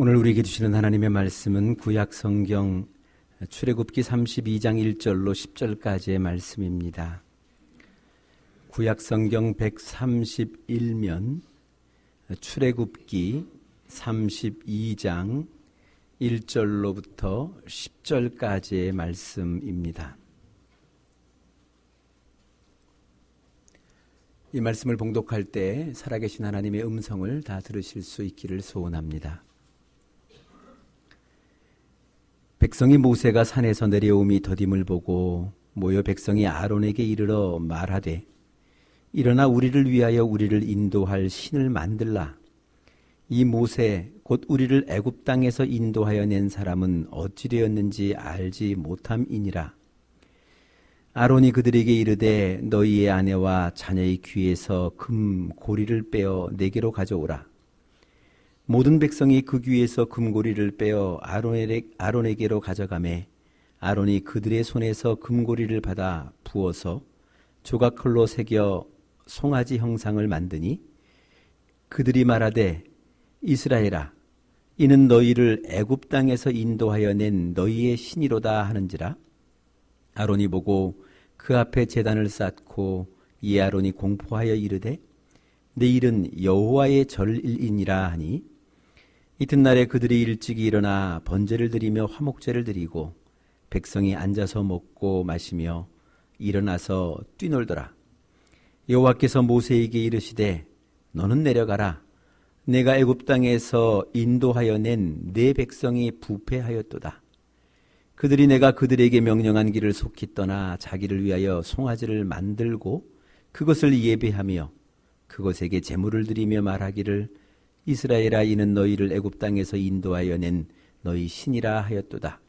오늘 우리에게 주시는 하나님의 말씀은 구약 성경 출애굽기 32장 1절로 10절까지의 말씀입니다. 구약 성경 131면 출애굽기 32장 1절로부터 10절까지의 말씀입니다. 이 말씀을 봉독할 때 살아계신 하나님의 음성을 다 들으실 수 있기를 소원합니다. 백성이 모세가 산에서 내려옴이 더딤을 보고 모여 백성이 아론에게 이르러 말하되 일어나 우리를 위하여 우리를 인도할 신을 만들라. 이 모세 곧 우리를 애굽 땅에서 인도하여 낸 사람은 어찌 되었는지 알지 못함이니라. 아론이 그들에게 이르되 너희의 아내와 자녀의 귀에서 금 고리를 빼어 내게로 가져오라. 모든 백성이 그 귀에서 금고리를 빼어 아론에게로 가져가매 아론이 그들의 손에서 금고리를 받아 부어서 조각칼로 새겨 송아지 형상을 만드니 그들이 말하되 이스라엘아 이는 너희를 애굽 땅에서 인도하여 낸 너희의 신이로다 하는지라. 아론이 보고 그 앞에 제단을 쌓고 이 아론이 공포하여 이르되 내일은 여호와의 절일이니라 하니 이튿날에 그들이 일찍이 일어나 번제를 드리며 화목제를 드리고 백성이 앉아서 먹고 마시며 일어나서 뛰놀더라. 여호와께서 모세에게 이르시되 너는 내려가라. 내가 애굽 땅에서 인도하여 낸 내 백성이 부패하였도다. 그들이 내가 그들에게 명령한 길을 속히 떠나 자기를 위하여 송아지를 만들고 그것을 예배하며 그것에게 제물을 드리며 말하기를 이스라엘아 이는 너희를 애굽 땅에서 인도하여 낸 너희 신이라 하였도다.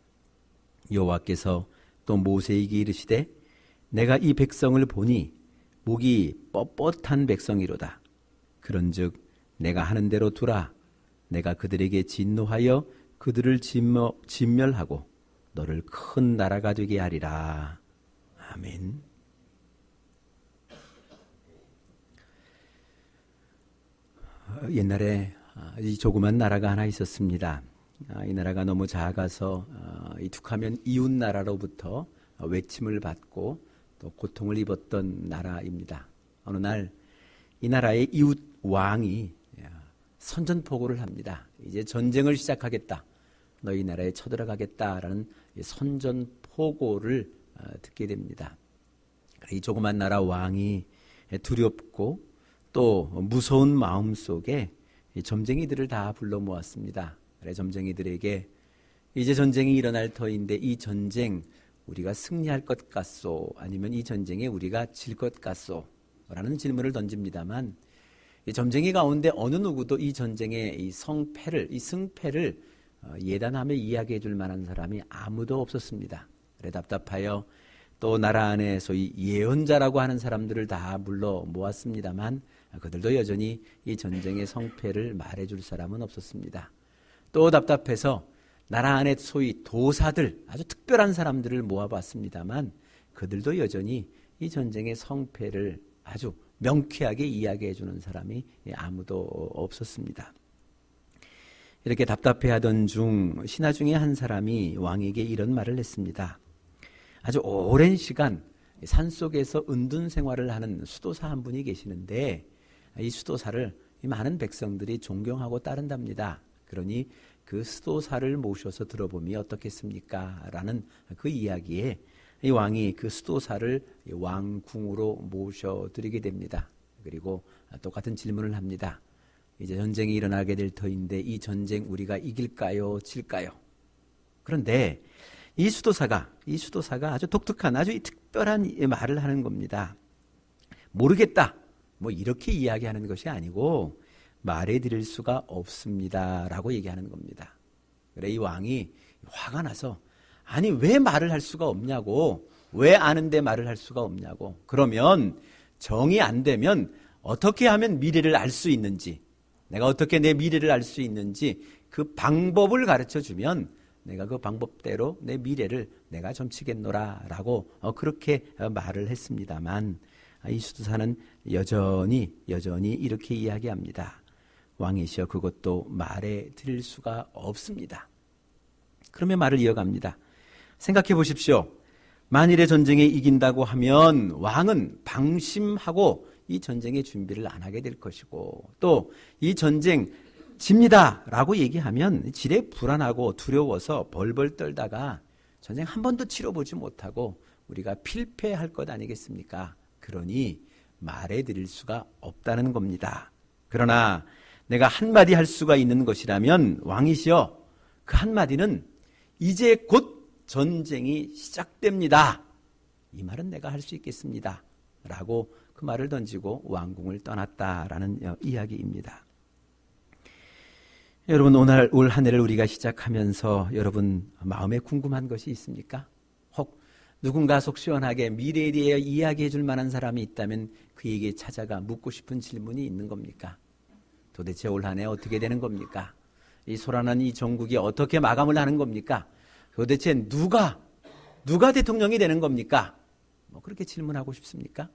여호와께서 또 모세에게 이르시되 내가 이 백성을 보니 목이 뻣뻣한 백성이로다. 그런즉 내가 하는 대로 두라. 내가 그들에게 진노하여 그들을 진멸하고 너를 큰 나라가 되게 하리라. 아멘. 옛날에 이 조그만 나라가 하나 있었습니다. 이 나라가 너무 작아서 툭하면 이웃 나라로부터 외침을 받고 또 고통을 입었던 나라입니다. 어느 날 이 나라의 이웃 왕이 선전포고를 합니다. 이제 전쟁을 시작하겠다. 너희 나라에 쳐들어가겠다라는 선전포고를 듣게 됩니다. 이 조그만 나라 왕이 두렵고 또 무서운 마음 속에 점쟁이들을 다 불러 모았습니다. 그래 점쟁이들에게 이제 전쟁이 일어날 터인데 이 전쟁 우리가 승리할 것 같소? 아니면 이 전쟁에 우리가 질 것 같소? 라는 질문을 던집니다만 이 점쟁이 가운데 어느 누구도 이 전쟁의 이 승패를 예단하며 이야기해 줄 만한 사람이 아무도 없었습니다. 그래 답답하여 또 나라 안에 소위 예언자라고 하는 사람들을 다 불러 모았습니다만 그들도 여전히 이 전쟁의 성패를 말해줄 사람은 없었습니다. 또 답답해서 나라 안에 소위 도사들, 아주 특별한 사람들을 모아봤습니다만 그들도 여전히 이 전쟁의 성패를 아주 명쾌하게 이야기해주는 사람이 아무도 없었습니다. 이렇게 답답해하던 중 신하 중에 한 사람이 왕에게 이런 말을 했습니다. 아주 오랜 시간 산속에서 은둔 생활을 하는 수도사 한 분이 계시는데 이 수도사를 많은 백성들이 존경하고 따른답니다. 그러니 그 수도사를 모셔서 들어보면 어떻겠습니까? 라는 그 이야기에 이 왕이 그 수도사를 왕궁으로 모셔드리게 됩니다. 그리고 똑같은 질문을 합니다. 이제 전쟁이 일어나게 될 터인데 이 전쟁 우리가 이길까요? 질까요? 그런데 이 수도사가 아주 독특한 아주 특별한 말을 하는 겁니다. 모르겠다. 뭐 이렇게 이야기하는 것이 아니고 말해드릴 수가 없습니다. 라고 얘기하는 겁니다. 그래 이 왕이 화가 나서 아니 왜 말을 할 수가 없냐고 왜 아는데 말을 할 수가 없냐고 그러면 정이 안 되면 어떻게 하면 미래를 알 수 있는지 내가 어떻게 내 미래를 알 수 있는지 그 방법을 가르쳐주면 내가 그 방법대로 내 미래를 내가 점치겠노라 라고 그렇게 말을 했습니다만 이 수도사는 여전히 이렇게 이야기합니다. 왕이시여 그것도 말해 드릴 수가 없습니다. 그러면 말을 이어갑니다. 생각해 보십시오. 만일의 전쟁에 이긴다고 하면 왕은 방심하고 이 전쟁의 준비를 안 하게 될 것이고, 또 이 전쟁 집니다 라고 얘기하면 지레 불안하고 두려워서 벌벌 떨다가 전쟁 한 번도 치러보지 못하고 우리가 필패할 것 아니겠습니까? 그러니 말해드릴 수가 없다는 겁니다. 그러나 내가 한마디 할 수가 있는 것이라면 왕이시여 그 한마디는 이제 곧 전쟁이 시작됩니다. 이 말은 내가 할 수 있겠습니다. 라고 그 말을 던지고 왕궁을 떠났다라는 이야기입니다. 여러분 오늘 올 한 해를 우리가 시작하면서 여러분 마음에 궁금한 것이 있습니까? 혹 누군가 속 시원하게 미래에 대해 이야기해 줄 만한 사람이 있다면 그에게 찾아가 묻고 싶은 질문이 있는 겁니까? 도대체 올 한 해 어떻게 되는 겁니까? 이 소란한 이 정국이 어떻게 마감을 하는 겁니까? 도대체 누가 대통령이 되는 겁니까? 그렇게 질문하고 싶습니까?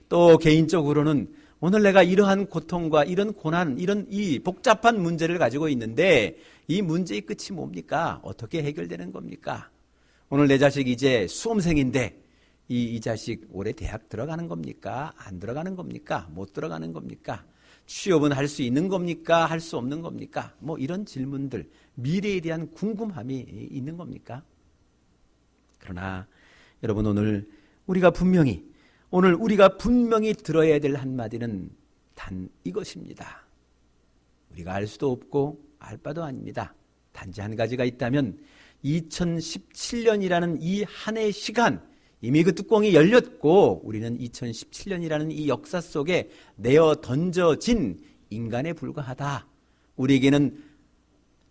또 개인적으로는 오늘 내가 이러한 고통과 이런 고난, 이런 이 복잡한 문제를 가지고 있는데 이 문제의 끝이 뭡니까? 어떻게 해결되는 겁니까? 오늘 내 자식 이제 수험생인데 이 자식 올해 대학 들어가는 겁니까? 안 들어가는 겁니까? 못 들어가는 겁니까? 취업은 할 수 있는 겁니까? 할 수 없는 겁니까? 이런 질문들, 미래에 대한 궁금함이 있는 겁니까? 그러나 여러분 오늘 우리가 분명히 들어야 될 한마디는 단 이것입니다. 우리가 알 수도 없고 알 바도 아닙니다. 단지 한 가지가 있다면 2017년이라는 이 한 해 시간, 이미 그 뚜껑이 열렸고 우리는 2017년이라는 이 역사 속에 내어 던져진 인간에 불과하다. 우리에게는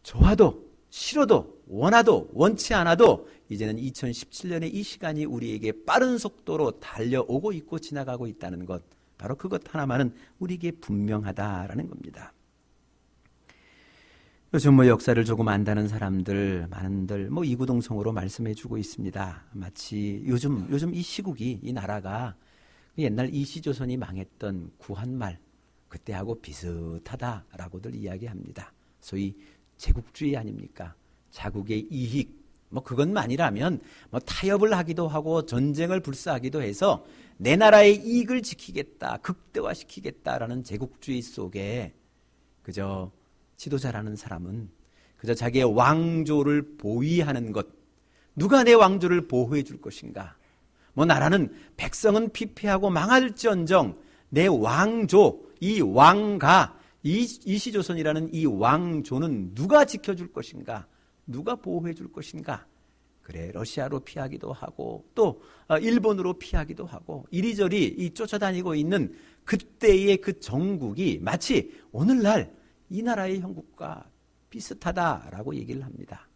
좋아도 싫어도 원하도 원치 않아도 이제는 2017년의 이 시간이 우리에게 빠른 속도로 달려오고 있고 지나가고 있다는 것, 바로 그것 하나만은 우리에게 분명하다라는 겁니다. 요즘 역사를 조금 안다는 사람들 많은들 이구동성으로 말씀해주고 있습니다. 마치 요즘 이 시국이, 이 나라가 옛날 이시조선이 망했던 구한말 그때하고 비슷하다라고들 이야기합니다. 소위 제국주의 아닙니까? 자국의 이익, 그것만이라면 타협을 하기도 하고 전쟁을 불사하기도 해서 내 나라의 이익을 지키겠다, 극대화시키겠다라는 제국주의 속에 그저 지도자라는 사람은 그저 자기의 왕조를 보위하는 것, 누가 내 왕조를 보호해 줄 것인가? 나라는 백성은 피폐하고 망할지언정 내 왕조, 이 왕가, 이시조선이라는 이 왕조는 누가 지켜줄 것인가? 누가 보호해 줄 것인가? 그래, 러시아로 피하기도 하고 또 일본으로 피하기도 하고 이리저리 쫓아다니고 있는 그때의 그 정국이 마치 오늘날 이 나라의 형국과 비슷하다라고 얘기를 합니다.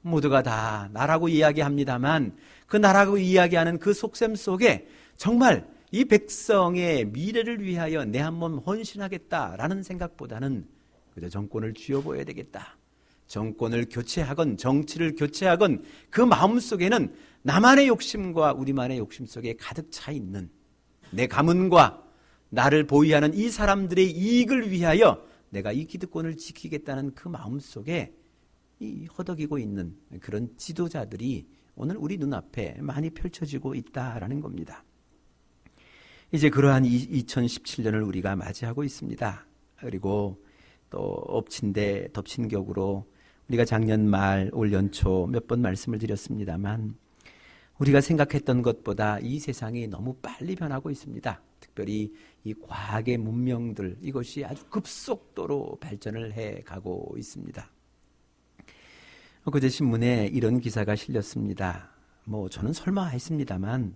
모두가 다 나라고 이야기합니다만 그 나라고 이야기하는 그 속셈 속에 정말 이 백성의 미래를 위하여 내 한 몸 헌신하겠다라는 생각보다는 그저 정권을 쥐어보아야 되겠다. 정권을 교체하건 정치를 교체하건 그 마음속에는 나만의 욕심과 우리만의 욕심 속에 가득 차 있는 내 가문과 나를 보위하는 이 사람들의 이익을 위하여 내가 이 기득권을 지키겠다는 그 마음속에 이 허덕이고 있는 그런 지도자들이 오늘 우리 눈앞에 많이 펼쳐지고 있다라는 겁니다. 이제 그러한 2017년을 우리가 맞이하고 있습니다. 그리고 또 엎친 데 덮친 격으로 우리가 작년 말 올 연초 몇 번 말씀을 드렸습니다만 우리가 생각했던 것보다 이 세상이 너무 빨리 변하고 있습니다. 특별히 이 과학의 문명들, 이것이 아주 급속도로 발전을 해가고 있습니다. 그제 신문에 이런 기사가 실렸습니다. 저는 설마 했습니다만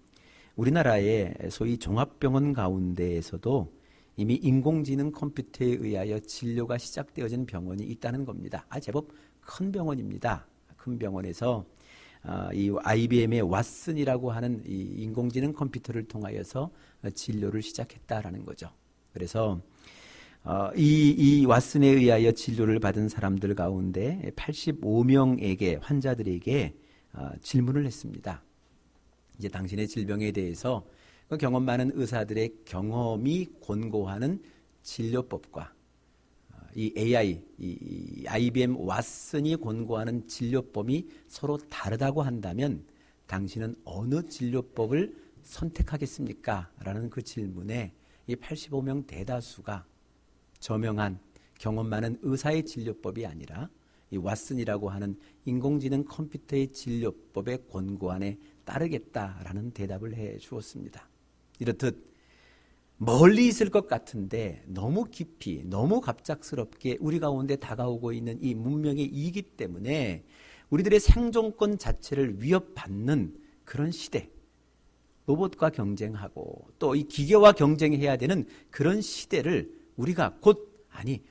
우리나라의 소위 종합병원 가운데에서도 이미 인공지능 컴퓨터에 의하여 진료가 시작되어진 병원이 있다는 겁니다. 제법 큰 병원입니다. 큰 병원에서 이 IBM의 왓슨이라고 하는 이 인공지능 컴퓨터를 통하여서 진료를 시작했다라는 거죠. 그래서 이 왓슨에 의하여 진료를 받은 사람들 가운데 85명에게 환자들에게 질문을 했습니다. 이제 당신의 질병에 대해서 그 경험 많은 의사들의 경험이 권고하는 진료법과 이 AI, 이 IBM 왓슨이 권고하는 진료법이 서로 다르다고 한다면 당신은 어느 진료법을 선택하겠습니까? 라는 그 질문에 이 85명 대다수가 저명한 경험 많은 의사의 진료법이 아니라 이 왓슨이라고 하는 인공지능 컴퓨터의 진료법의 권고안에 따르겠다라는 대답을 해 주었습니다. 이렇듯 멀리 있을 것 같은데 너무 깊이, 너무 갑작스럽게 우리 가운데 다가오고 있는 이 문명의 이기 때문에 우리들의 생존권 자체를 위협받는 그런 시대, 로봇과 경쟁하고 또 이 기계와 경쟁해야 되는 그런 시대를 우리가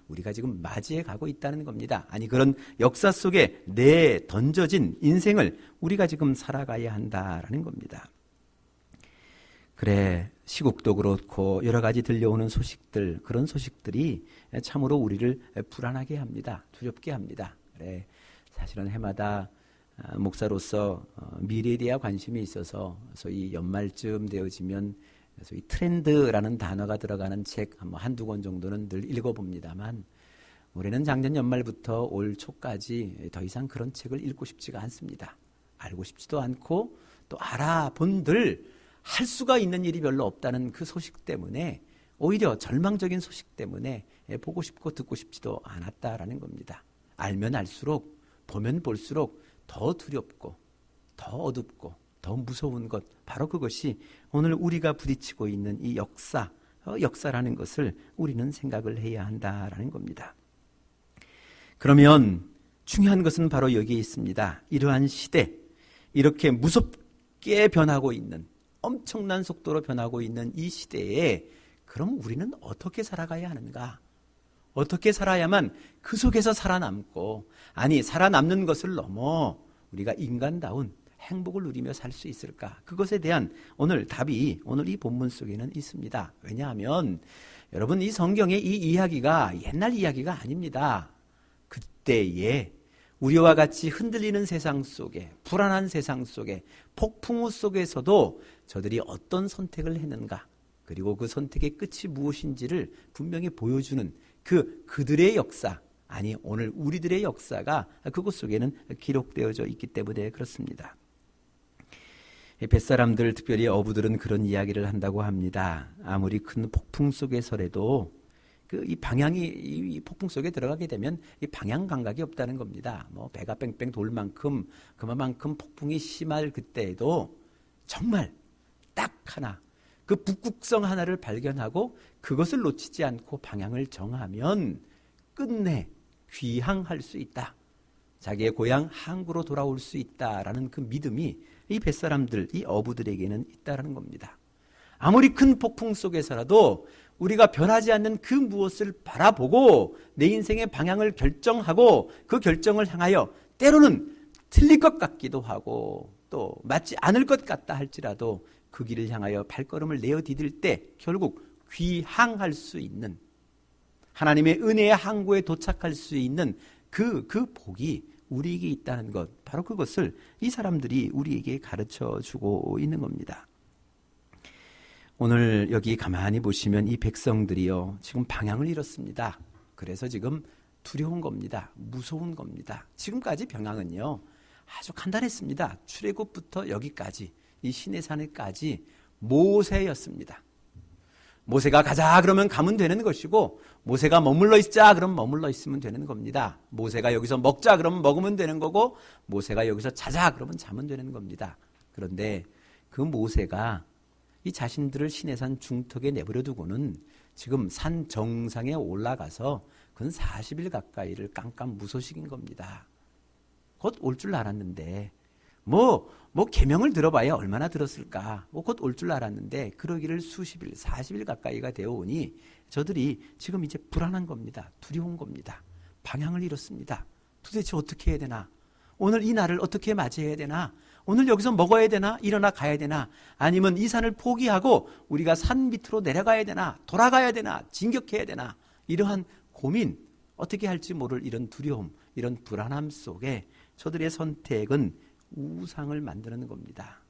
우리가 지금 맞이해 가고 있다는 겁니다. 그런 역사 속에 던져진 인생을 우리가 지금 살아가야 한다라는 겁니다. 그래, 시국도 그렇고 여러 가지 들려오는 소식들, 그런 소식들이 참으로 우리를 불안하게 합니다. 두렵게 합니다. 그래, 사실은 해마다 목사로서 미래에 대한 관심이 있어서 소위 연말쯤 되어지면 소위 트렌드라는 단어가 들어가는 책 한두 권 정도는 늘 읽어봅니다만 올해는 작년 연말부터 올 초까지 더 이상 그런 책을 읽고 싶지가 않습니다. 알고 싶지도 않고 또 알아본들 할 수가 있는 일이 별로 없다는 그 소식 때문에 오히려 절망적인 소식 때문에 보고 싶고 듣고 싶지도 않았다라는 겁니다. 알면 알수록 보면 볼수록 더 두렵고 더 어둡고 더 무서운 것, 바로 그것이 오늘 우리가 부딪히고 있는 이 역사라는 것을 우리는 생각을 해야 한다라는 겁니다. 그러면 중요한 것은 바로 여기에 있습니다. 이러한 시대, 이렇게 무섭게 변하고 있는, 엄청난 속도로 변하고 있는 이 시대에 그럼 우리는 어떻게 살아가야 하는가? 어떻게 살아야만 그 속에서 살아남고, 살아남는 것을 넘어 우리가 인간다운 행복을 누리며 살 수 있을까? 그것에 대한 오늘 답이 오늘 이 본문 속에는 있습니다. 왜냐하면 여러분, 이 성경의 이 이야기가 옛날 이야기가 아닙니다. 그때에 우리와 같이 흔들리는 세상 속에, 불안한 세상 속에, 폭풍우 속에서도 저들이 어떤 선택을 했는가, 그리고 그 선택의 끝이 무엇인지를 분명히 보여주는 그들의 역사, 오늘 우리들의 역사가 그곳 속에는 기록되어져 있기 때문에 그렇습니다. 뱃사람들, 특별히 어부들은 그런 이야기를 한다고 합니다. 아무리 큰 폭풍 속에서라도 이 방향이, 이 폭풍 속에 들어가게 되면 이 방향 감각이 없다는 겁니다. 배가 뺑뺑 돌 만큼, 그만큼 폭풍이 심할 그때에도 정말 딱 하나, 그 북극성 하나를 발견하고 그것을 놓치지 않고 방향을 정하면 끝내 귀향할 수 있다. 자기의 고향 항구로 돌아올 수 있다라는 그 믿음이 이 뱃사람들, 이 어부들에게는 있다라는 겁니다. 아무리 큰 폭풍 속에서라도 우리가 변하지 않는 그 무엇을 바라보고 내 인생의 방향을 결정하고 그 결정을 향하여 때로는 틀릴 것 같기도 하고 또 맞지 않을 것 같다 할지라도 그 길을 향하여 발걸음을 내어 디딜 때 결국 귀향할 수 있는, 하나님의 은혜의 항구에 도착할 수 있는 그 복이 우리에게 있다는 것, 바로 그것을 이 사람들이 우리에게 가르쳐 주고 있는 겁니다. 오늘 여기 가만히 보시면 이 백성들이요, 지금 방향을 잃었습니다. 그래서 지금 두려운 겁니다. 무서운 겁니다. 지금까지 방향은요, 아주 간단했습니다. 출애굽부터 여기까지, 이 시내산에까지 모세였습니다. 모세가 가자 그러면 가면 되는 것이고, 모세가 머물러 있자 그러면 머물러 있으면 되는 겁니다. 모세가 여기서 먹자 그러면 먹으면 되는 거고, 모세가 여기서 자자 그러면 자면 되는 겁니다. 그런데 그 모세가 이 자신들을 시내산 중턱에 내버려 두고는 지금 산 정상에 올라가서 그건 40일 가까이를 깜깜무소식인 겁니다. 곧 올 줄 알았는데 계명을 들어봐야 얼마나 들었을까. 곧 올 줄 알았는데 그러기를 수십 일, 40일 가까이가 되어 오니 저들이 지금 이제 불안한 겁니다. 두려운 겁니다. 방향을 잃었습니다. 도대체 어떻게 해야 되나? 오늘 이 날을 어떻게 맞이해야 되나? 오늘 여기서 먹어야 되나? 일어나 가야 되나? 아니면 이 산을 포기하고 우리가 산 밑으로 내려가야 되나? 돌아가야 되나? 진격해야 되나? 이러한 고민, 어떻게 할지 모를 이런 두려움, 이런 불안함 속에 저들의 선택은 우상을 만드는 겁니다.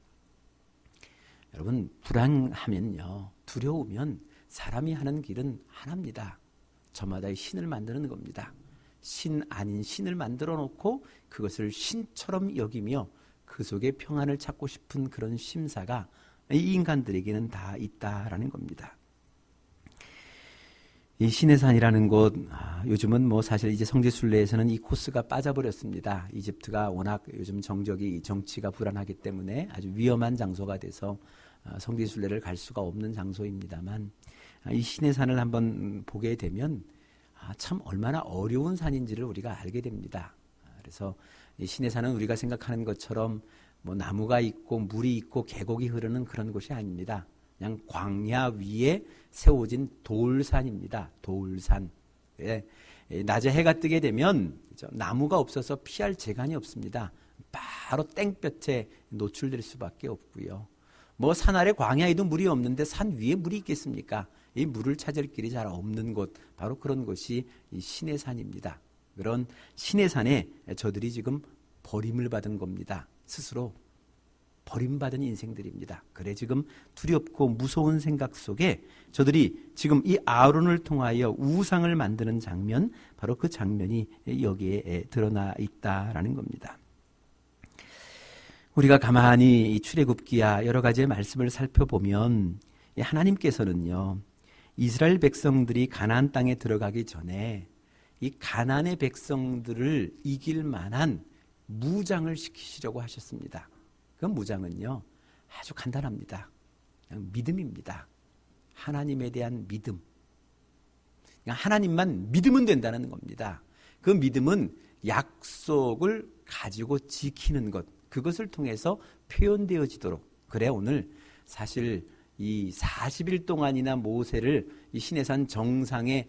여러분, 불안하면요, 두려우면 사람이 하는 길은 하나입니다. 저마다의 신을 만드는 겁니다. 신 아닌 신을 만들어 놓고 그것을 신처럼 여기며 그 속에 평안을 찾고 싶은 그런 심사가 이 인간들에게는 다 있다라는 겁니다. 이 신의 산이라는 곳, 요즘은 뭐 사실 이제 성지순례에서는 이 코스가 빠져버렸습니다. 이집트가 워낙 요즘 정치가 불안하기 때문에 아주 위험한 장소가 돼서 성지순례를 갈 수가 없는 장소입니다만, 이 신의 산을 한번 보게 되면 참 얼마나 어려운 산인지를 우리가 알게 됩니다. 그래서 이 신의 산은 우리가 생각하는 것처럼 뭐 나무가 있고 물이 있고 계곡이 흐르는 그런 곳이 아닙니다. 그냥 광야 위에 세워진 돌산입니다. 돌산. 예. 낮에 해가 뜨게 되면 나무가 없어서 피할 재간이 없습니다. 바로 땡볕에 노출될 수밖에 없고요. 뭐 산 아래 광야에도 물이 없는데 산 위에 물이 있겠습니까? 이 물을 찾을 길이 잘 없는 곳, 바로 그런 곳이 이 신의 산입니다. 그런 신의 산에 저들이 지금 버림을 받은 겁니다. 스스로 버림받은 인생들입니다. 그래 지금 두렵고 무서운 생각 속에 저들이 지금 이 아론을 통하여 우상을 만드는 장면, 바로 그 장면이 여기에 드러나 있다라는 겁니다. 우리가 가만히 이 출애굽기야 여러 가지의 말씀을 살펴보면 하나님께서는요, 이스라엘 백성들이 가나안 땅에 들어가기 전에 이 가나안의 백성들을 이길 만한 무장을 시키시려고 하셨습니다. 그 무장은요, 아주 간단합니다. 그냥 믿음입니다. 하나님에 대한 믿음. 그냥 하나님만 믿으면 된다는 겁니다. 그 믿음은 약속을 가지고 지키는 것, 그것을 통해서 표현되어지도록. 그래 오늘 사실 이 40일 동안이나 모세를 이 시내산 정상에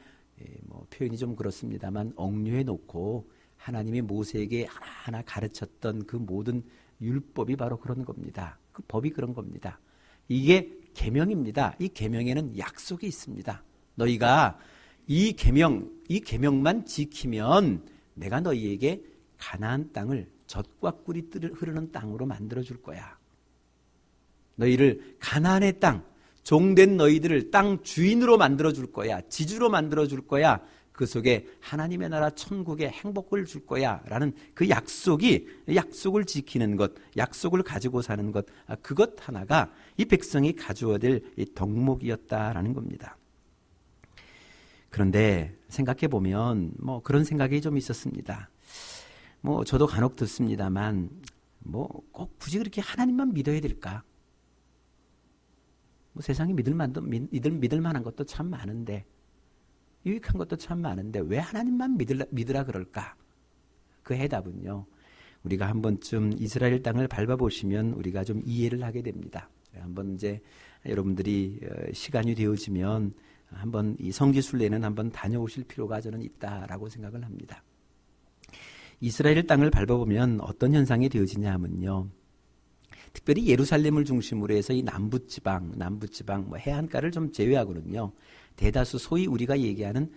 뭐 표현이 좀 그렇습니다만 억류해 놓고 하나님이 모세에게 하나하나 가르쳤던 그 모든 율법이 바로 그런 겁니다. 그 법이 그런 겁니다. 이게 계명입니다. 이 계명에는 약속이 있습니다. 너희가 이 계명만 지키면 내가 너희에게 가나안 땅을 젖과 꿀이 흐르는 땅으로 만들어 줄 거야. 너희를 가나안의 땅, 종된 너희들을 땅 주인으로 만들어 줄 거야. 지주로 만들어 줄 거야. 그 속에 하나님의 나라 천국의 행복을 줄 거야 라는 그 약속을 지키는 것, 약속을 가지고 사는 것, 그것 하나가 이 백성이 가져야 될 이 덕목이었다라는 겁니다. 그런데 생각해 보면 뭐 그런 생각이 좀 있었습니다. 뭐 저도 간혹 듣습니다만 뭐 꼭 굳이 그렇게 하나님만 믿어야 될까? 뭐 세상에 믿을 만한 것도 참 많은데, 유익한 것도 참 많은데 왜 하나님만 믿으라 그럴까? 그 해답은요, 우리가 한 번쯤 이스라엘 땅을 밟아보시면 우리가 좀 이해를 하게 됩니다. 한번 이제 여러분들이 시간이 되어지면 한번 이 성지순례는 한번 다녀오실 필요가 저는 있다라고 생각을 합니다. 이스라엘 땅을 밟아보면 어떤 현상이 되어지냐 하면요, 특별히 예루살렘을 중심으로 해서 이 남부지방 뭐 해안가를 좀 제외하고는요, 대다수 소위 우리가 얘기하는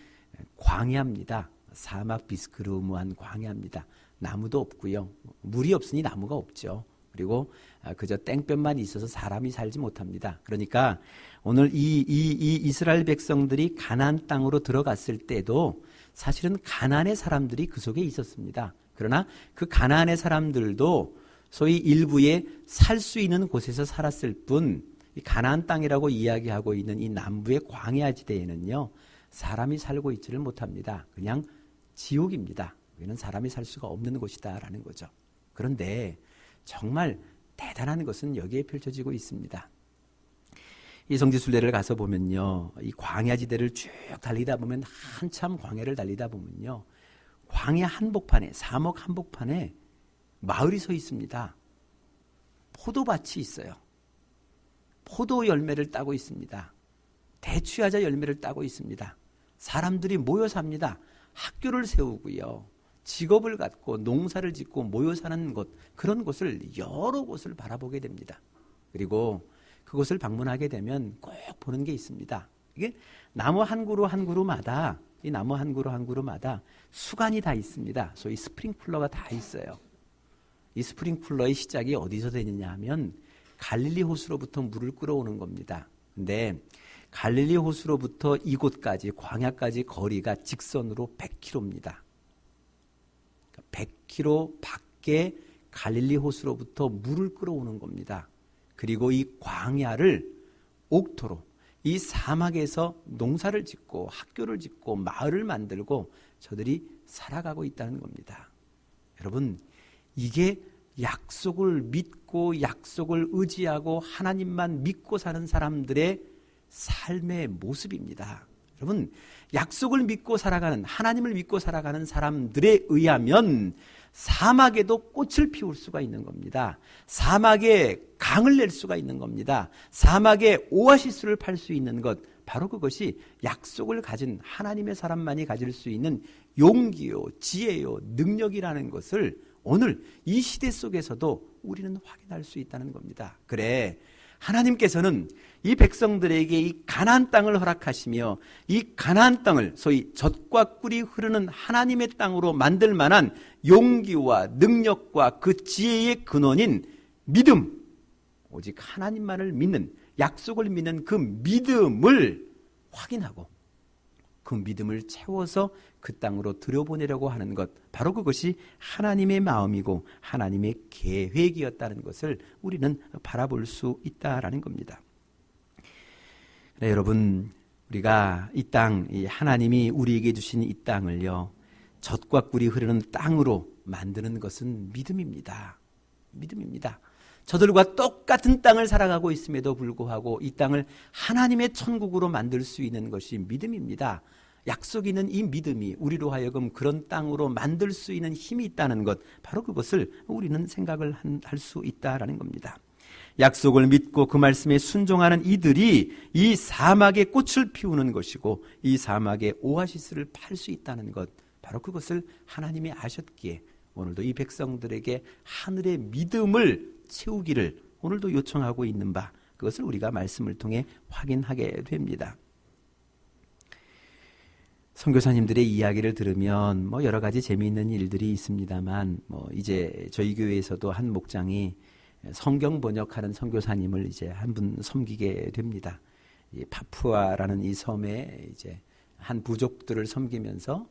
광야입니다. 사막 비스크루무한 광야입니다. 나무도 없고요. 물이 없으니 나무가 없죠. 그리고 그저 땡볕만 있어서 사람이 살지 못합니다. 그러니까 오늘 이 이스라엘 백성들이 가나안 땅으로 들어갔을 때도 사실은 가나안의 사람들이 그 속에 있었습니다. 그러나 그 가나안의 사람들도 소위 일부에 살 수 있는 곳에서 살았을 뿐, 이 가나안 땅이라고 이야기하고 있는 이 남부의 광야 지대에는요, 사람이 살고 있지를 못합니다. 그냥 지옥입니다. 여기는 사람이 살 수가 없는 곳이다라는 거죠. 그런데 정말 대단한 것은 여기에 펼쳐지고 있습니다. 이 성지순례를 가서 보면요, 이 광야 지대를 쭉 달리다 보면, 한참 광야를 달리다 보면요, 광야 한복판에, 사막 한복판에 마을이 서 있습니다. 포도밭이 있어요. 포도 열매를 따고 있습니다. 대추야자 열매를 따고 있습니다. 사람들이 모여 삽니다. 학교를 세우고요, 직업을 갖고 농사를 짓고 모여 사는 곳, 그런 곳을 여러 곳을 바라보게 됩니다. 그리고 그곳을 방문하게 되면 꼭 보는 게 있습니다. 이게 나무 한 그루 한 그루마다, 이 나무 한 그루 한 그루마다 수관이 다 있습니다. 소위 스프링쿨러가 다 있어요. 이 스프링쿨러의 시작이 어디서 되느냐 하면 갈릴리 호수로부터 물을 끌어오는 겁니다. 근데 갈릴리 호수로부터 이곳까지 광야까지 거리가 직선으로 100km입니다. 100km 밖에 갈릴리 호수로부터 물을 끌어오는 겁니다. 그리고 이 광야를 옥토로 이 사막에서 농사를 짓고 학교를 짓고 마을을 만들고 저들이 살아가고 있다는 겁니다. 여러분, 이게 약속을 믿고 약속을 의지하고 하나님만 믿고 사는 사람들의 삶의 모습입니다. 여러분, 약속을 믿고 살아가는, 하나님을 믿고 살아가는 사람들에 의하면 사막에도 꽃을 피울 수가 있는 겁니다. 사막에 강을 낼 수가 있는 겁니다. 사막에 오아시스를 팔 수 있는 것, 바로 그것이 약속을 가진 하나님의 사람만이 가질 수 있는 용기요, 지혜요, 능력이라는 것을 오늘 이 시대 속에서도 우리는 확인할 수 있다는 겁니다. 그래, 하나님께서는 이 백성들에게 이 가나안 땅을 허락하시며 이 가나안 땅을 소위 젖과 꿀이 흐르는 하나님의 땅으로 만들 만한 용기와 능력과 그 지혜의 근원인 믿음, 오직 하나님만을 믿는, 약속을 믿는 그 믿음을 확인하고 그 믿음을 채워서 그 땅으로 들여보내려고 하는 것, 바로 그것이 하나님의 마음이고 하나님의 계획이었다는 것을 우리는 바라볼 수 있다라는 겁니다. 네, 여러분, 우리가 이 땅, 이 하나님이 우리에게 주신 이 땅을요, 젖과 꿀이 흐르는 땅으로 만드는 것은 믿음입니다. 믿음입니다. 저들과 똑같은 땅을 살아가고 있음에도 불구하고 이 땅을 하나님의 천국으로 만들 수 있는 것이 믿음입니다. 약속 있는 이 믿음이 우리로 하여금 그런 땅으로 만들 수 있는 힘이 있다는 것, 바로 그것을 우리는 생각을 할 수 있다라는 겁니다. 약속을 믿고 그 말씀에 순종하는 이들이 이 사막에 꽃을 피우는 것이고 이 사막에 오아시스를 팔 수 있다는 것, 바로 그것을 하나님이 아셨기에 오늘도 이 백성들에게 하늘의 믿음을 채우기를 오늘도 요청하고 있는 바, 그것을 우리가 말씀을 통해 확인하게 됩니다. 선교사님들의 이야기를 들으면 여러 가지 재미있는 일들이 있습니다만, 이제 저희 교회에서도 한 목장이 성경 번역하는 선교사님을 이제 한 분 섬기게 됩니다. 이 파푸아라는 이 섬에 이제 한 부족들을 섬기면서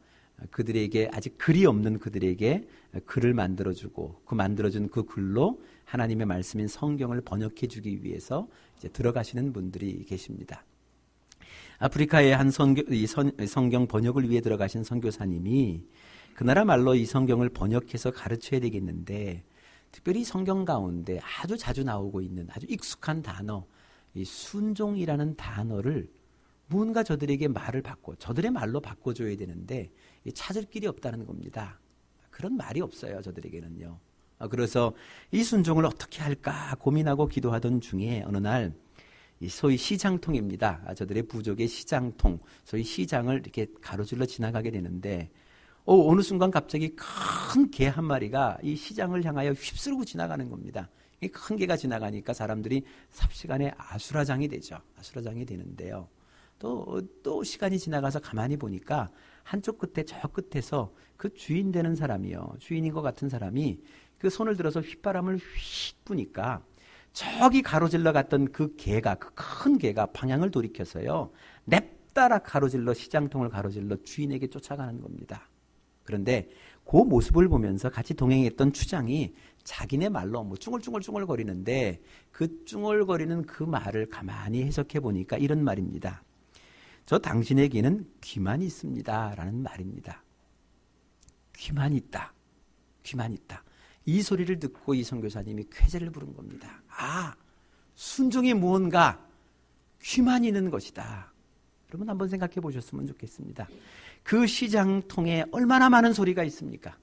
그들에게 아직 글이 없는 그들에게 글을 만들어주고 그 만들어준 그 글로 하나님의 말씀인 성경을 번역해주기 위해서 이제 들어가시는 분들이 계십니다. 아프리카의 한 성경 번역을 위해 들어가신 선교사님이 그 나라 말로 이 성경을 번역해서 가르쳐야 되겠는데, 특별히 성경 가운데 아주 자주 나오고 있는 아주 익숙한 단어, 이 순종이라는 단어를 무언가 저들에게 말을 바꿔, 저들의 말로 바꿔줘야 되는데 찾을 길이 없다는 겁니다. 그런 말이 없어요, 저들에게는요. 그래서 이 순종을 어떻게 할까 고민하고 기도하던 중에 어느 날 소위 시장통입니다. 저들의 부족의 시장통, 소위 시장을 이렇게 가로질러 지나가게 되는데 어느 순간 갑자기 큰 개 한 마리가 이 시장을 향하여 휩쓸고 지나가는 겁니다. 이 큰 개가 지나가니까 사람들이 삽시간에 아수라장이 되죠. 아수라장이 되는데요. 또 시간이 지나가서 가만히 보니까 한쪽 끝에 저 끝에서 그 주인 되는 사람이요, 주인인 것 같은 사람이 그 손을 들어서 휘바람을 휙 부니까 저기 가로질러 갔던 그 개가, 그 큰 개가 방향을 돌이켜서요, 냅따라 가로질러 시장통을 가로질러 주인에게 쫓아가는 겁니다. 그런데 그 모습을 보면서 같이 동행했던 추장이 자기네 말로 쭝얼쭝얼 거리는데 그 쭝얼거리는 그 말을 가만히 해석해 보니까 이런 말입니다. 저 당신에게는 귀만 있습니다 라는 말입니다. 귀만 있다. 귀만 있다. 이 소리를 듣고 이 선교사님이 쾌재를 부른 겁니다. 순종이 무언가 귀만 있는 것이다. 여러분 한번 생각해 보셨으면 좋겠습니다. 그 시장통에 얼마나 많은 소리가 있습니까?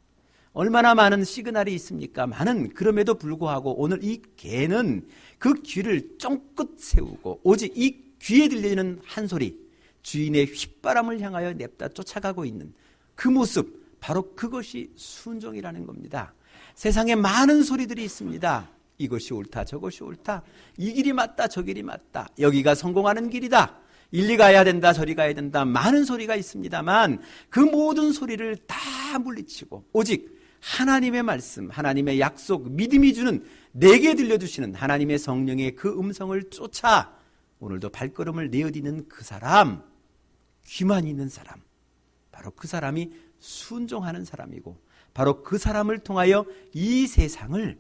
얼마나 많은 시그널이 있습니까? 그럼에도 불구하고 오늘 이 개는 그 귀를 쫑긋 세우고 오직 이 귀에 들리는 한 소리, 주인의 휘바람을 향하여 냅다 쫓아가고 있는 그 모습, 바로 그것이 순종이라는 겁니다. 세상에 많은 소리들이 있습니다. 이것이 옳다, 저것이 옳다, 이 길이 맞다, 저 길이 맞다, 여기가 성공하는 길이다, 일리 가야 된다, 저리 가야 된다, 많은 소리가 있습니다만 그 모든 소리를 다 물리치고 오직 하나님의 말씀, 하나님의 약속, 믿음이 주는, 내게 들려주시는 하나님의 성령의 그 음성을 쫓아 오늘도 발걸음을 내어디는 그 사람, 귀만 있는 사람, 바로 그 사람이 순종하는 사람이고, 바로 그 사람을 통하여 이 세상을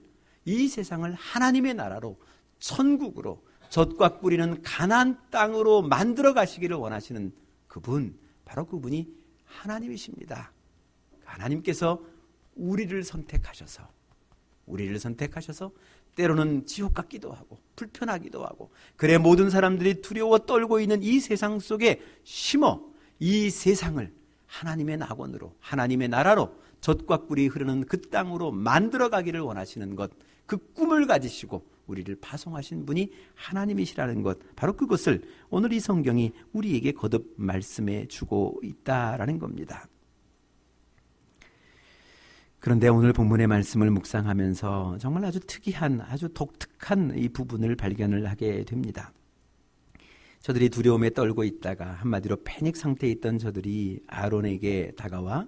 하나님의 나라로, 천국으로, 젖과 꿀이는 가나안 땅으로 만들어 가시기를 원하시는 그분, 바로 그분이 하나님이십니다. 하나님께서 우리를 선택하셔서 때로는 지옥 같기도 하고 불편하기도 하고, 그래 모든 사람들이 두려워 떨고 있는 이 세상 속에 심어 이 세상을 하나님의 낙원으로, 하나님의 나라로, 젖과 꿀이 흐르는 그 땅으로 만들어 가기를 원하시는 것, 그 꿈을 가지시고 우리를 파송하신 분이 하나님이시라는 것, 바로 그것을 오늘 이 성경이 우리에게 거듭 말씀해 주고 있다라는 겁니다. 그런데 오늘 본문의 말씀을 묵상하면서 정말 아주 특이한, 아주 독특한 이 부분을 발견을 하게 됩니다. 저들이 두려움에 떨고 있다가 한마디로 패닉 상태에 있던 저들이 아론에게 다가와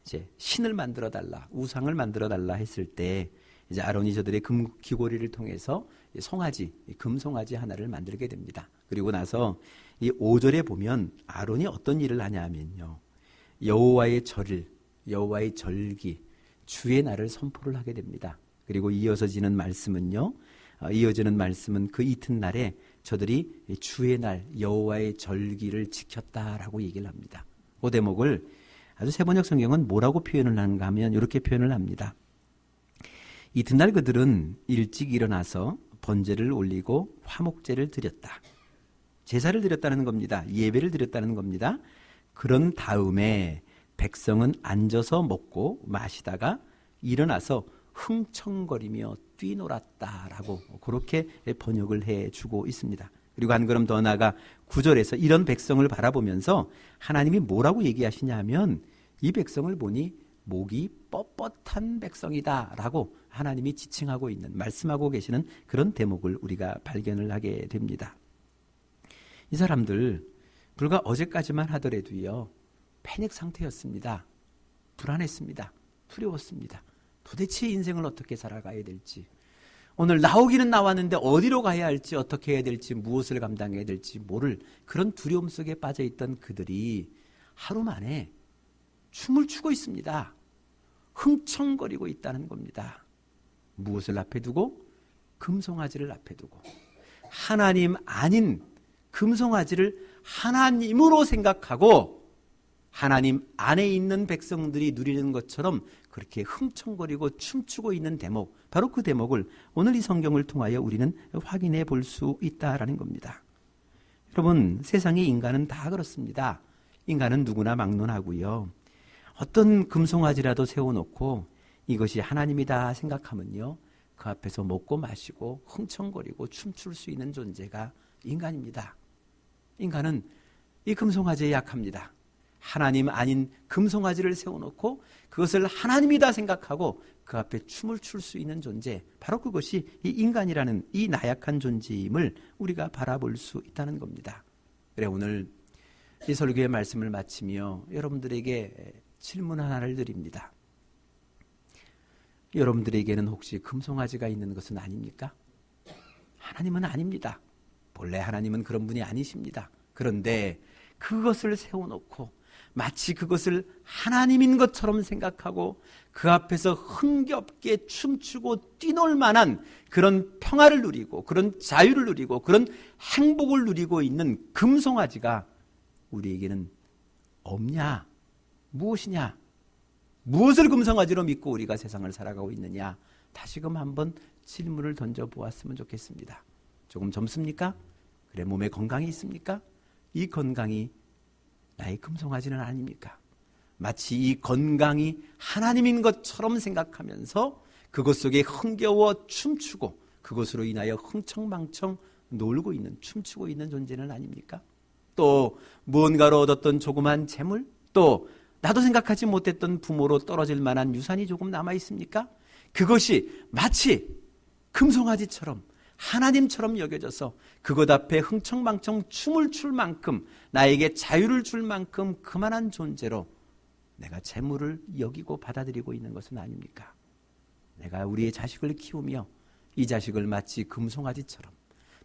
이제 신을 만들어 달라, 우상을 만들어 달라 했을 때, 이제 아론이 저들의 금 귀고리를 통해서 송아지, 금송아지 하나를 만들게 됩니다. 그리고 나서 이 5절에 보면 아론이 어떤 일을 하냐 하면요, 여호와의 절기, 주의 날을 선포를 하게 됩니다. 그리고 이어지는 말씀은 그 이튿날에 저들이 주의 날, 여호와의 절기를 지켰다라고 얘기를 합니다. 그 대목을 아주 세번역 성경은 뭐라고 표현을 하는가 하면 이렇게 표현을 합니다. 이튿날 그들은 일찍 일어나서 번제를 올리고 화목제를 드렸다. 제사를 드렸다는 겁니다. 예배를 드렸다는 겁니다. 그런 다음에 백성은 앉아서 먹고 마시다가 일어나서 흥청거리며 뛰놀았다라고 그렇게 번역을 해주고 있습니다. 그리고 한 걸음 더 나아가 9절에서 이런 백성을 바라보면서 하나님이 뭐라고 얘기하시냐 하면, 이 백성을 보니 목이 뻣뻣한 백성이다라고 하나님이 지칭하고 있는, 말씀하고 계시는 그런 대목을 우리가 발견을 하게 됩니다. 이 사람들 불과 어제까지만 하더라도요, 패닉 상태였습니다. 불안했습니다. 두려웠습니다. 도대체 인생을 어떻게 살아가야 될지, 오늘 나오기는 나왔는데 어디로 가야 할지, 어떻게 해야 될지, 무엇을 감당해야 될지 모를 그런 두려움 속에 빠져있던 그들이 하루 만에 춤을 추고 있습니다. 흥청거리고 있다는 겁니다. 무엇을 앞에 두고? 금송아지를 앞에 두고, 하나님 아닌 금송아지를 하나님으로 생각하고 하나님 안에 있는 백성들이 누리는 것처럼 그렇게 흥청거리고 춤추고 있는 대목, 바로 그 대목을 오늘 이 성경을 통하여 우리는 확인해 볼 수 있다라는 겁니다. 여러분, 세상의 인간은 다 그렇습니다. 인간은 누구나 막론하고요, 어떤 금송아지라도 세워놓고 이것이 하나님이다 생각하면요, 그 앞에서 먹고 마시고 흥청거리고 춤출 수 있는 존재가 인간입니다. 인간은 이 금송아지에 약합니다. 하나님 아닌 금송아지를 세워놓고 그것을 하나님이다 생각하고 그 앞에 춤을 출 수 있는 존재, 바로 그것이 이 인간이라는 이 나약한 존재임을 우리가 바라볼 수 있다는 겁니다. 그래, 오늘 이 설교의 말씀을 마치며 여러분들에게 질문 하나를 드립니다. 여러분들에게는 혹시 금송아지가 있는 것은 아닙니까? 하나님은 아닙니다. 본래 하나님은 그런 분이 아니십니다. 그런데 그것을 세워놓고 마치 그것을 하나님인 것처럼 생각하고 그 앞에서 흥겹게 춤추고 뛰놀 만한 그런 평화를 누리고 그런 자유를 누리고 그런 행복을 누리고 있는 금송아지가 우리에게는 없냐? 무엇이냐? 무엇을 금송아지로 믿고 우리가 세상을 살아가고 있느냐? 다시금 한번 질문을 던져보았으면 좋겠습니다. 조금 젊습니까? 그래, 몸에 건강이 있습니까? 이 건강이 나의 금송아지는 아닙니까? 마치 이 건강이 하나님인 것처럼 생각하면서 그것 속에 흥겨워 춤추고 그것으로 인하여 흥청망청 놀고 있는, 춤추고 있는 존재는 아닙니까? 또 무언가로 얻었던 조그만 재물, 또 나도 생각하지 못했던 부모로 떨어질 만한 유산이 조금 남아 있습니까? 그것이 마치 금송아지처럼 하나님처럼 여겨져서 그것 앞에 흥청망청 춤을 출 만큼, 나에게 자유를 줄 만큼 그만한 존재로 내가 재물을 여기고 받아들이고 있는 것은 아닙니까? 내가 우리의 자식을 키우며 이 자식을 마치 금송아지처럼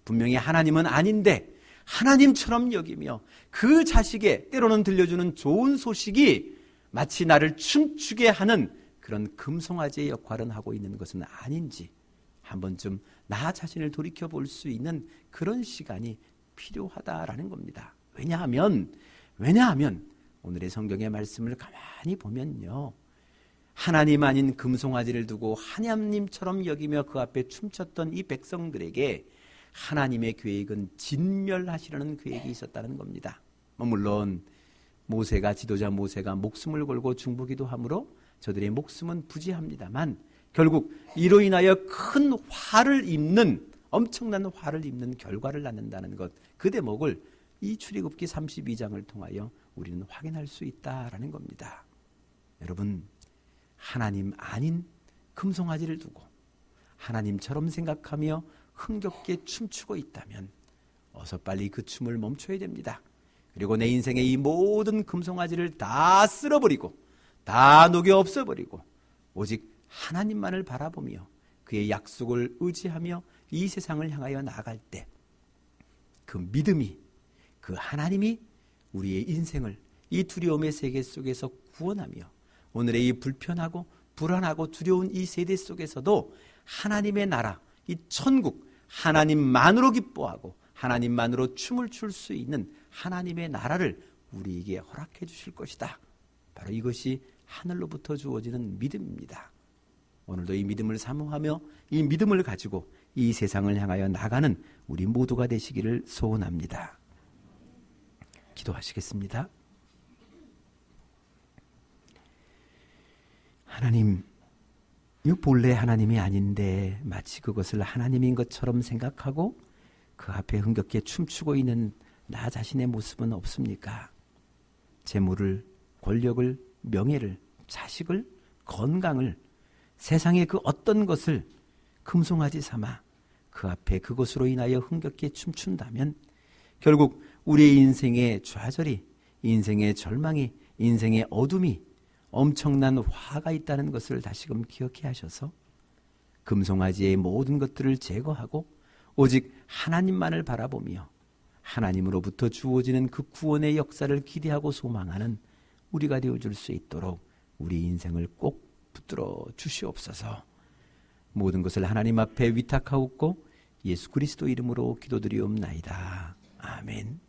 분명히 하나님은 아닌데 하나님처럼 여기며 그 자식의 때로는 들려주는 좋은 소식이 마치 나를 춤추게 하는 그런 금송아지의 역할은 하고 있는 것은 아닌지 한 번쯤 나 자신을 돌이켜 볼 수 있는 그런 시간이 필요하다라는 겁니다. 왜냐하면 오늘의 성경의 말씀을 가만히 보면요, 하나님 아닌 금송아지를 두고 하나님처럼 여기며 그 앞에 춤췄던 이 백성들에게 하나님의 계획은 진멸하시려는 계획이 있었다는 겁니다. 물론 지도자 모세가 목숨을 걸고 중보기도 하므로 저들의 목숨은 부지합니다만 결국 이로 인하여 큰 화를 입는, 엄청난 화를 입는 결과를 낳는다는 것, 그 대목을 이 출애굽기 32장을 통하여 우리는 확인할 수 있다라는 겁니다. 여러분, 하나님 아닌 금송아지를 두고 하나님처럼 생각하며 흥겹게 춤추고 있다면 어서 빨리 그 춤을 멈춰야 됩니다. 그리고 내 인생의 이 모든 금송아지를 다 쓸어버리고 다 녹여 없애버리고 오직 하나님만을 바라보며 그의 약속을 의지하며 이 세상을 향하여 나아갈 때 그 믿음이, 그 하나님이 우리의 인생을 이 두려움의 세계 속에서 구원하며 오늘의 이 불편하고 불안하고 두려운 이 세대 속에서도 하나님의 나라, 이 천국, 하나님만으로 기뻐하고 하나님만으로 춤을 출 수 있는 하나님의 나라를 우리에게 허락해 주실 것이다. 바로 이것이 하늘로부터 주어지는 믿음입니다. 오늘도 이 믿음을 사모하며 이 믿음을 가지고 이 세상을 향하여 나가는 우리 모두가 되시기를 소원합니다. 기도하시겠습니다. 하나님, 이 본래 하나님이 아닌데 마치 그것을 하나님인 것처럼 생각하고 그 앞에 흥겹게 춤추고 있는 나 자신의 모습은 없습니까? 재물을, 권력을, 명예를, 자식을, 건강을, 세상의 그 어떤 것을 금송아지 삼아 그 앞에 그것으로 인하여 흥겹게 춤춘다면 결국 우리의 인생의 좌절이, 인생의 절망이, 인생의 어둠이, 엄청난 화가 있다는 것을 다시금 기억해 하셔서 금송아지의 모든 것들을 제거하고 오직 하나님만을 바라보며 하나님으로부터 주어지는 그 구원의 역사를 기대하고 소망하는 우리가 되어줄 수 있도록 우리 인생을 꼭 붙들어 주시옵소서. 모든 것을 하나님 앞에 위탁하옵고 예수 그리스도 이름으로 기도드리옵나이다. 아멘.